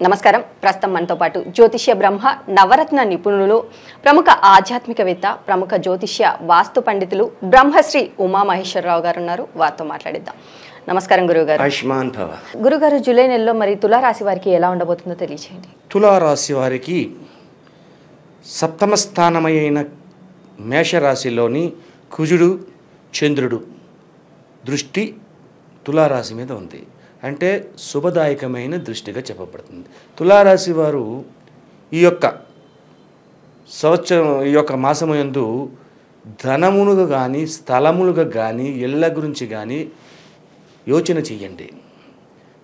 నమస్కారం. ప్రస్తుతం మనతో పాటు జ్యోతిష్య బ్రహ్మ నవరత్న నిపుణులు, ప్రముఖ ఆధ్యాత్మికవేత్త, ప్రముఖ జ్యోతిష్య వాస్తు పండితులు బ్రహ్మశ్రీ ఉమామహేశ్వరరావు గారు ఉన్నారు. వారితో మాట్లాడిద్దాం. నమస్కారం గురుగారు. ఆయుష్మాన్ భవ. గురుగారు, జూలై నెలలో మరి తులారాశి వారికి ఎలా ఉండబోతుందో తెలియజేయండి. తులారాశి వారికి సప్తమ స్థానమైన మేషరాశిలోని కుజుడు చంద్రుడు దృష్టి తులారాశి మీద ఉంది. అంటే శుభదాయకమైన దృష్టిగా చెప్పబడుతుంది. తులారాశి వారు ఈ యొక్క సంవత్సరం ఈ యొక్క మాసమందు ధనములుగా కానీ స్థలములుగా కానీ ఇళ్ళ గురించి కానీ యోచన చెయ్యండి.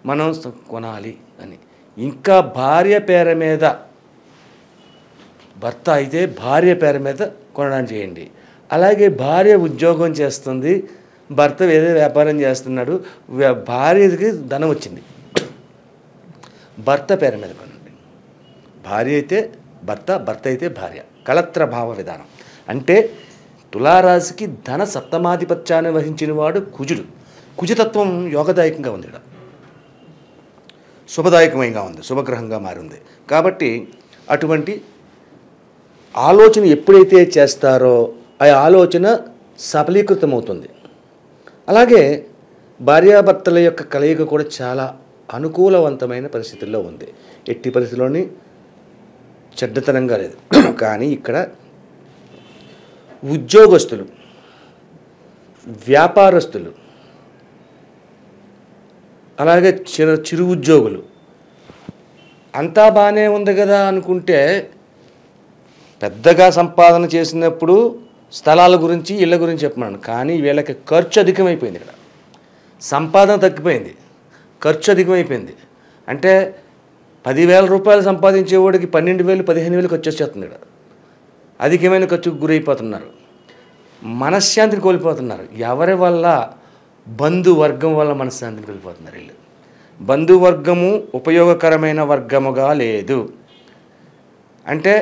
మనం కొనాలి అని. ఇంకా భార్య పేరు మీద, భర్త అయితే భార్య పేరు మీద కొనడానికి చేయండి. అలాగే భార్య ఉద్యోగం చేస్తుంది, భర్త ఏదో వ్యాపారం చేస్తున్నాడు, భార్యకి ధనం వచ్చింది, భర్త పేరు మీద కొనండి. భార్య అయితే భర్త, భర్త అయితే భార్య. కళత్ర భావ విధానం. అంటే తులారాశికి ధన సప్తమాధిపత్యాన్ని వహించిన వాడు కుజుడు. కుజతత్వం యోగదాయకంగా ఉంది, ఇక్కడ శుభదాయకమైగా ఉంది, శుభగ్రహంగా మారింది. కాబట్టి అటువంటి ఆలోచన ఎప్పుడైతే చేస్తారో ఆ ఆలోచన సఫలీకృతమవుతుంది. అలాగే భార్యాభర్తల యొక్క కలయిక కూడా చాలా అనుకూలవంతమైన పరిస్థితుల్లో ఉంది. ఎట్టి పరిస్థితుల్లోని చెడ్డతనంగా లేదు. కానీ ఇక్కడ ఉద్యోగస్తులు, వ్యాపారస్తులు, అలాగే చిరు ఉద్యోగులు అంతా బాగానే ఉంది కదా అనుకుంటే, పెద్దగా సంపాదన చేసినప్పుడు స్థలాల గురించి ఇళ్ళ గురించి చెప్పమన్నాను. కానీ వీళ్ళకి ఖర్చు అధికమైపోయింది. ఇక్కడ సంపాదన తగ్గిపోయింది, ఖర్చు అధికమైపోయింది. అంటే 10,000 రూపాయలు సంపాదించేవాడికి 12,000 15,000 ఖర్చు వచ్చేస్తుంది. ఇక్కడ అధికమైన ఖర్చుకు గురైపోతున్నారు, మనశ్శాంతిని కోల్పోతున్నారు. ఎవరి వల్ల? బంధువర్గం వల్ల మనశ్శాంతిని కోల్పోతున్నారు. వీళ్ళు బంధువర్గము ఉపయోగకరమైన వర్గముగా లేదు. అంటే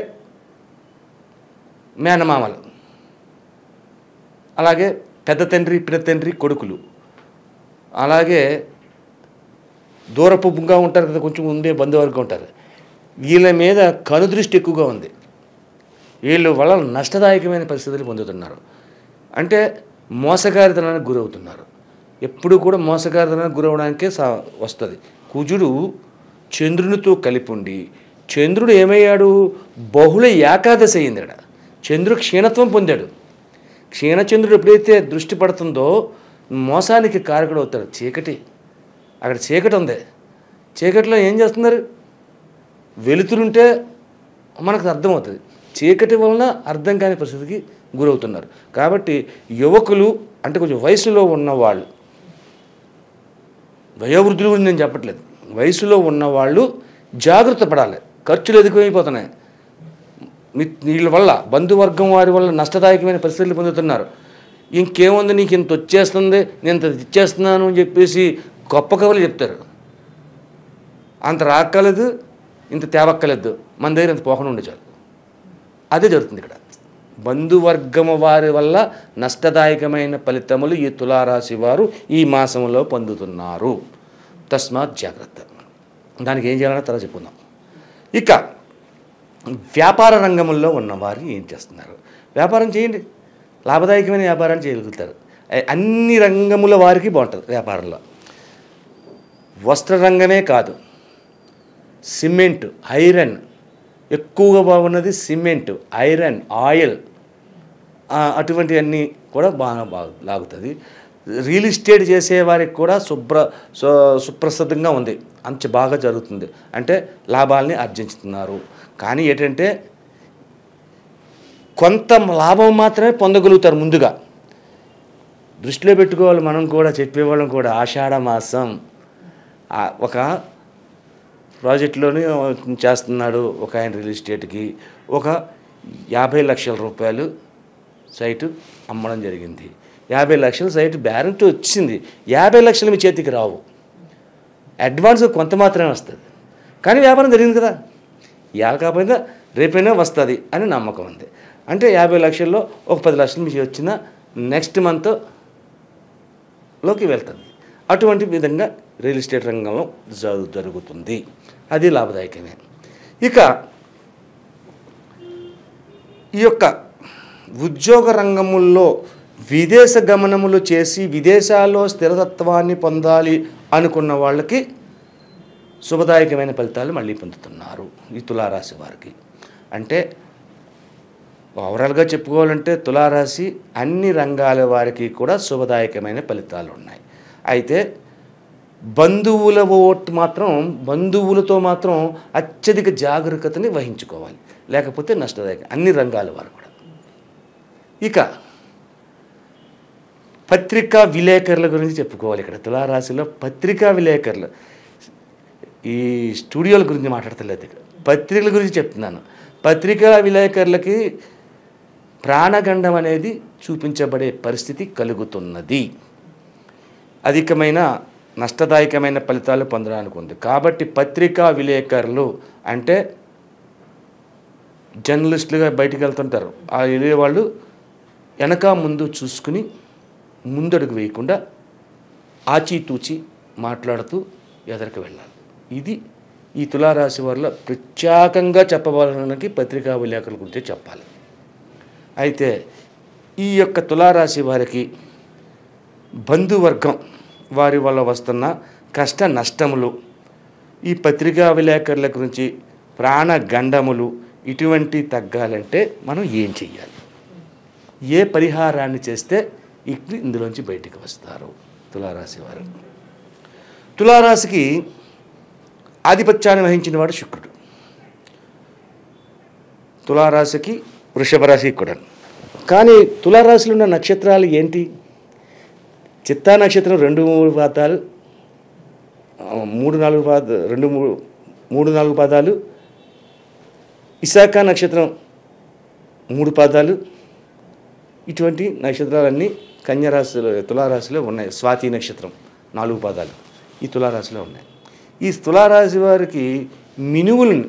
మేనమామలు, అలాగే పెద్ద తండ్రి పిన్న తండ్రి కొడుకులు, అలాగే దూరపుగా ఉంటారు కదా, కొంచెం ఉండే బంధువర్గం ఉంటారు. వీళ్ళ మీద కనుదృష్టి ఎక్కువగా ఉంది. వీళ్ళు వల్ల నష్టదాయకమైన పరిస్థితులు పొందుతున్నారు. అంటే మోసగారితనానికి గురవుతున్నారు. ఎప్పుడు కూడా మోసగారితనానికి గురవడానికే వస్తుంది. కుజుడు చంద్రునితో కలిపి ఉండి, చంద్రుడు ఏమయ్యాడు? బహుళ ఏకాదశి అయింది. ఇక్కడ చంద్రుడు క్షీణత్వం పొందాడు. క్షీణచంద్రుడు ఎప్పుడైతే దృష్టి పడుతుందో మోసానికి కారకుడు అవుతాడు. చీకటి, అక్కడ చీకటి ఉంది. చీకటిలో ఏం చేస్తున్నారు? వెలుతురుంటే మనకు అర్థమవుతుంది. చీకటి వలన అర్థం కాని పరిస్థితికి గురవుతున్నారు. కాబట్టి యువకులు, అంటే కొంచెం వయసులో ఉన్నవాళ్ళు, వయోవృద్ధులు గురించి నేను చెప్పట్లేదు, వయసులో ఉన్నవాళ్ళు జాగ్రత్త పడాలి. ఖర్చులు ఎక్కువైపోతున్నాయి. వీళ్ళ వల్ల, బంధువర్గం వారి వల్ల నష్టదాయకమైన పరిస్థితులు పొందుతున్నారు. ఇంకేముంది, నీకు ఇంత వచ్చేస్తుంది, నేను ఇంత ఇచ్చేస్తున్నాను అని చెప్పేసి గొప్ప కవులు చెప్తారు. అంత రాక్కలేదు, ఇంత తేవక్కలేదు, మన దగ్గర ఇంత పోకుండా ఉండే చాలు. అదే జరుగుతుంది ఇక్కడ. బంధువర్గము వారి వల్ల నష్టదాయకమైన ఫలితములు ఈ తులారాశి వారు ఈ మాసంలో పొందుతున్నారు. తస్మాత్ జాగ్రత్త. దానికి ఏం చేయాలన్నా తర్వాత చెప్పుకుందాం. ఇక వ్యాపార రంగంలో ఉన్నవారు ఏం చేస్తున్నారు? వ్యాపారం చేయండి, లాభదాయకమైన వ్యాపారాన్ని చేయగలుగుతారు. అన్ని రంగముల వారికి బాగుంటుంది వ్యాపారంలో. వస్త్ర రంగమే కాదు, సిమెంట్, ఐరన్ ఎక్కువగా బాగున్నది. సిమెంట్, ఐరన్, ఆయిల్, అటువంటివన్నీ కూడా బాగా లాగుతుంది. రియల్ ఎస్టేట్ చేసేవారికి కూడా సుప్రసిద్ధంగా ఉంది, అంత బాగా జరుగుతుంది. అంటే లాభాలని ఆర్జించుతున్నారు. కానీ ఏంటంటే కొంత లాభం మాత్రమే పొందగలుగుతారు. ముందుగా దృష్టిలో పెట్టుకోవాలి. మనం కూడా చెప్పేవాళ్ళం కూడా, ఆషాఢ మాసం ఒక ప్రాజెక్టులోనే చేస్తున్నాడు ఒక ఆయన రియల్ ఎస్టేట్కి. ఒక 50 లక్షల రూపాయలు సైటు అమ్మడం జరిగింది. 50 లక్షల సైటు బ్యారెంటీ వచ్చింది. 50 లక్షలు మీ చేతికి రావు, అడ్వాన్స్ కొంత మాత్రమే వస్తుంది. కానీ వ్యాపారం జరిగింది కదా, ఇవాళ కాకపోయినా రేపైనా వస్తుంది అని నమ్మకం ఉంది. అంటే 50 లక్షల్లో ఒక 10 లక్షలు మీకు వచ్చిన నెక్స్ట్ మంత్లోకి వెళ్తుంది. అటువంటి విధంగా రియల్ ఎస్టేట్ రంగంలో జరుగుతుంది. అది లాభదాయకమే. ఇక ఈ యొక్క ఉద్యోగ రంగముల్లో విదేశ గమనములు చేసి విదేశాల్లో స్థిరతత్వాన్ని పొందాలి అనుకున్న వాళ్ళకి శుభదాయకమైన ఫలితాలు మళ్ళీ పొందుతున్నారు ఈ తులారాశి వారికి. అంటే ఓవరాల్గా చెప్పుకోవాలంటే తులారాశి అన్ని రంగాల వారికి కూడా శుభదాయకమైన ఫలితాలు ఉన్నాయి. అయితే బంధువులతో మాత్రం అత్యధిక జాగరూకతని వహించుకోవాలి, లేకపోతే నష్టదాయకం అన్ని రంగాల వారు కూడా. ఇక పత్రికా విలేకరుల గురించి చెప్పుకోవాలి. ఇక్కడ తులారాశిలో పత్రికా విలేకరులు, ఈ స్టూడియోల గురించి మాట్లాడతలేదు, ఇక్కడ పత్రికల గురించి చెప్తున్నాను. పత్రికా విలేకరులకి ప్రాణగండం అనేది చూపించబడే పరిస్థితి కలుగుతున్నది. అధికమైన నష్టదాయకమైన ఫలితాలు పొందడానికి ఉంది. కాబట్టి పత్రికా విలేకరులు అంటే జర్నలిస్టులుగా బయటికి వెళ్తుంటారు. ఆ వెళ్ళే వాళ్ళు వెనక ముందు చూసుకుని ముందడుగు వేయకుండా ఆచితూచి మాట్లాడుతూ ఎదరికి వెళ్ళాలి. ఇది ఈ తులారాశి వారిలో ప్రత్యేకంగా చెప్పబడడానికి పత్రికా విలేకరుల గురించి చెప్పాలి. అయితే ఈ యొక్క తులారాశి వారికి బంధువర్గం వారి వల్ల వస్తున్న కష్ట నష్టములు, ఈ పత్రికా విలేకరుల గురించి ప్రాణగండములు ఇటువంటి తగ్గాలంటే మనం ఏం చెయ్యాలి, ఏ పరిహారాన్ని చేస్తే ఇందులోంచి బయటికి వస్తారు తులారాశి వారు? తులారాశికి ఆధిపత్యాన్ని వహించిన వాడు శుక్రుడు. తులారాశికి వృషభ రాశికి కూడా. కానీ తులారాశిలో ఉన్న నక్షత్రాలు ఏంటి? చిత్తా నక్షత్రం 2-3 పాదాలు, 3-4 పాదాలు, విశాఖ నక్షత్రం 3 పాదాలు. ఇటువంటి నక్షత్రాలన్నీ కన్యరాశిలో తులారాశిలో ఉన్నాయి. స్వాతి నక్షత్రం 4 పాదాలు ఈ తులారాశిలో ఉన్నాయి. ఈ తులారాశి వారికి మినువులను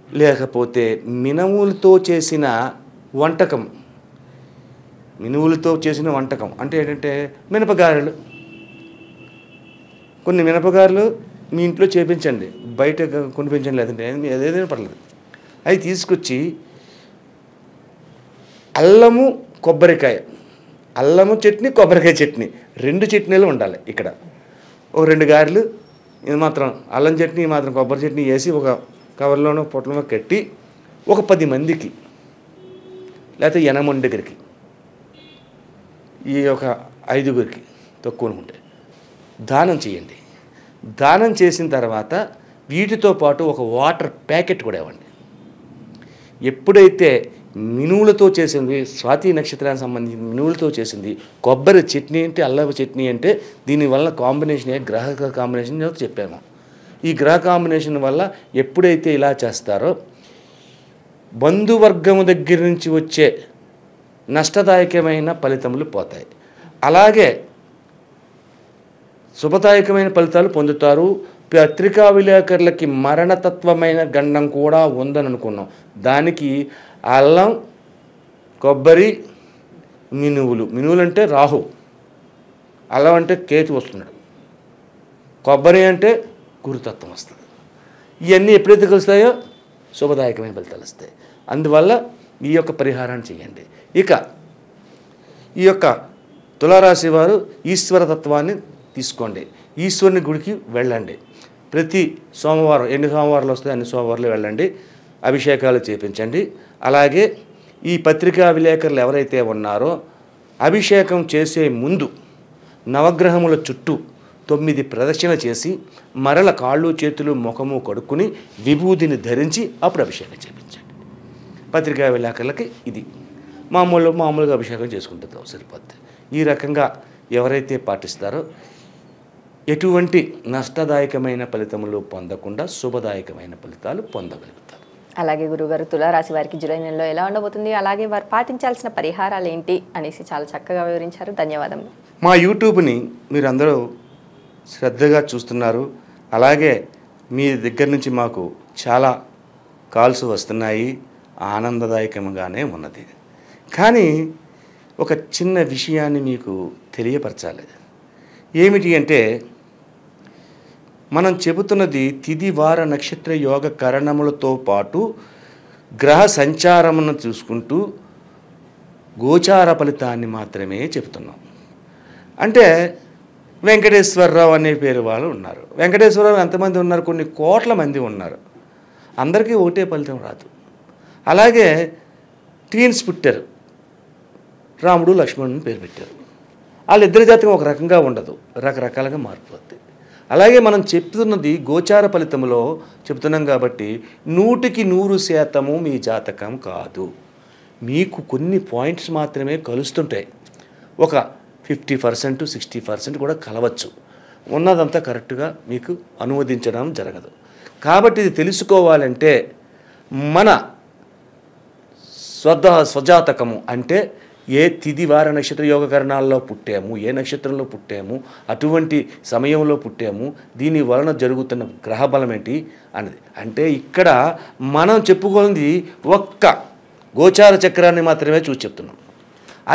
లేకపోతే మినుములతో చేసిన వంటకం అంటే ఏంటంటే మినపగారెలు. కొన్ని మినపగారెలు మీ ఇంట్లో చేపించండి, బయట కొనిపించండి, లేదంటే ఏదైనా పర్లేదు. అవి తీసుకొచ్చి అల్లము చట్నీ, కొబ్బరికాయ చట్నీ 2 చట్నీలు ఉండాలి ఇక్కడ. ఒక 2 గారెలు, ఇది మాత్రం అల్లం చట్నీ, మాత్రం కొబ్బరి చట్నీ వేసి ఒక కవర్లోనో పొట్లలో కట్టి ఒక 10 మందికి లేకపోతే 8 దగ్గరికి, ఈ ఒక 5గురికి తక్కువ అనుకుంటే దానం చేయండి. దానం చేసిన తర్వాత వీటితో పాటు ఒక వాటర్ ప్యాకెట్ కూడా ఇవ్వండి. ఎప్పుడైతే మినువులతో చేసింది, స్వాతి నక్షత్రానికి సంబంధించిన మినువులతో చేసింది కొబ్బరి చట్నీ అంటే, అల్లవ చట్నీ అంటే, దీనివల్ల కాంబినేషన్ గ్రహ కాంబినేషన్ చెప్పాము. ఈ గ్రహ కాంబినేషన్ వల్ల ఎప్పుడైతే ఇలా చేస్తారో బంధువర్గము దగ్గర నుంచి వచ్చే నష్టదాయకమైన ఫలితములు పోతాయి. అలాగే శుభదాయకమైన ఫలితాలు పొందుతారు. పత్రికా విలేకరులకి మరణతత్వమైన గండం కూడా ఉందని అనుకున్నాం. దానికి అల్లం, కొబ్బరి, మినువులు అంటే రాహు, అల్లం అంటే కేతు వస్తున్నాడు, కొబ్బరి అంటే గురుతత్వం వస్తుంది. ఇవన్నీ ఎప్పుడైతే కలుస్తాయో శుభదాయకమైన ఫలితాలు వస్తాయి. అందువల్ల ఈ యొక్క పరిహారాన్ని చేయండి. ఇక ఈ యొక్క తులారాశి వారు ఈశ్వరతత్వాన్ని తీసుకోండి. ఈశ్వరుని గుడికి వెళ్ళండి. ప్రతి సోమవారం, ఎన్ని సోమవారాలు వస్తాయి అన్ని సోమవారాలు వెళ్ళండి, అభిషేకాలు చేపించండి. అలాగే ఈ పత్రికా విలేకరులు ఎవరైతే ఉన్నారో అభిషేకం చేసే ముందు నవగ్రహముల చుట్టూ 9 ప్రదక్షిణ చేసి మరల కాళ్ళు చేతులు ముఖము కడుక్కుని విభూతిని ధరించి అప్పుడు అభిషేకం చేయించండి. పత్రికా విలేకరులకి ఇది మామూలుగా అభిషేకం చేసుకుంటుంది, సరిపోద్ది. ఈ రకంగా ఎవరైతే పాటిస్తారో ఎటువంటి నష్టదాయకమైన ఫలితములు పొందకుండా శుభదాయకమైన ఫలితాలు పొందగలుగుతారు. అలాగే గురుగారు, తులారాశి వారికి జూలై నెలలో ఎలా ఉండబోతుంది, అలాగే వారు పాటించాల్సిన పరిహారాలు ఏంటి అనేసి చాలా చక్కగా వివరించారు. ధన్యవాదములు. మా యూట్యూబ్ని మీరు అందరూ శ్రద్ధగా చూస్తున్నారు. అలాగే మీ దగ్గర నుంచి మాకు చాలా కాల్స్ వస్తున్నాయి, ఆనందదాయకంగానే ఉన్నది. కానీ ఒక చిన్న విషయాన్ని మీకు తెలియపరచాలి. ఏమిటి అంటే మనం చెబుతున్నది తిది వార నక్షత్ర యోగ కరణములతో పాటు గ్రహ సంచారమును చూసుకుంటూ గోచార ఫలితాన్ని మాత్రమే చెబుతున్నాం. అంటే వెంకటేశ్వరరావు అనే పేరు వాళ్ళు ఉన్నారు. వెంకటేశ్వరరావు ఎంతమంది ఉన్నారు? కొన్ని కోట్ల మంది ఉన్నారు. అందరికీ ఒకటే ఫలితం రాదు. అలాగే ట్విన్స్ పుట్టారు, రాముడు లక్ష్మణుని పేరు పెట్టారు. వాళ్ళిద్దరి జాతకం ఒక రకంగా ఉండదు, రకరకాలుగా మారిపోద్ది. అలాగే మనం చెప్తున్నది గోచార ఫలితంలో చెప్తున్నాం కాబట్టి 100% మీ జాతకం కాదు. మీకు కొన్ని పాయింట్స్ మాత్రమే కలుస్తుంటాయి. ఒక 50% 60% కూడా కలవచ్చు. ఉన్నదంతా కరెక్ట్గా మీకు అనువదించడం జరగదు. కాబట్టి ఇది తెలుసుకోవాలంటే మన స్వజాతకము అంటే ఏ తిది వార నక్షత్ర యోగకరణాల్లో పుట్టాము, ఏ నక్షత్రంలో పుట్టాము, అటువంటి సమయంలో పుట్టాము, దీని వలన జరుగుతున్న గ్రహబలం ఏంటి అన్నది. అంటే ఇక్కడ మనం చెప్పుకోనిది ఒక్క గోచార చక్రాన్ని మాత్రమే చూసి చెప్తున్నాం.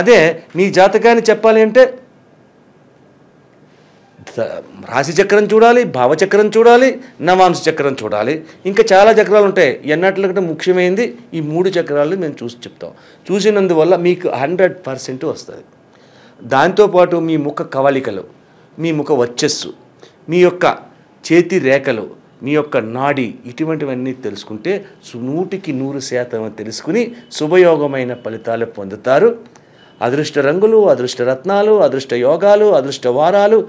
అదే మీ జాతకాన్ని చెప్పాలి అంటే రాశి చక్రం చూడాలి, భావచక్రం చూడాలి, నవాంశ చక్రం చూడాలి, ఇంకా చాలా చక్రాలు ఉంటాయి. ఎన్నట్లకంటే ముఖ్యమైనది ఈ 3 చక్రాలు మేము చూసి చెప్తాం. చూసినందువల్ల మీకు 100% వస్తుంది. దాంతోపాటు మీ ముఖ కవళికలు, మీ ముఖ వర్చస్సు, మీ యొక్క చేతి రేఖలు, మీ యొక్క నాడి, ఇటువంటివన్నీ తెలుసుకుంటే 100% తెలుసుకుని శుభయోగమైన ఫలితాలు పొందుతారు. అదృష్ట రంగులు, అదృష్ట రత్నాలు, అదృష్ట యోగాలు, అదృష్ట వారాలు,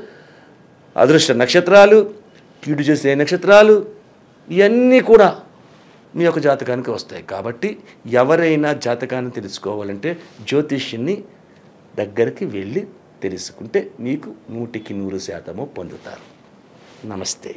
అదృష్ట నక్షత్రాలు, కీడు చేసే నక్షత్రాలు, ఇవన్నీ కూడా మీ యొక్క జాతకానికి వస్తాయి. కాబట్టి ఎవరైనా జాతకాన్ని తెలుసుకోవాలంటే జ్యోతిష్యుని దగ్గరికి వెళ్ళి తెలుసుకుంటే మీకు 100% పొందుతారు. నమస్తే.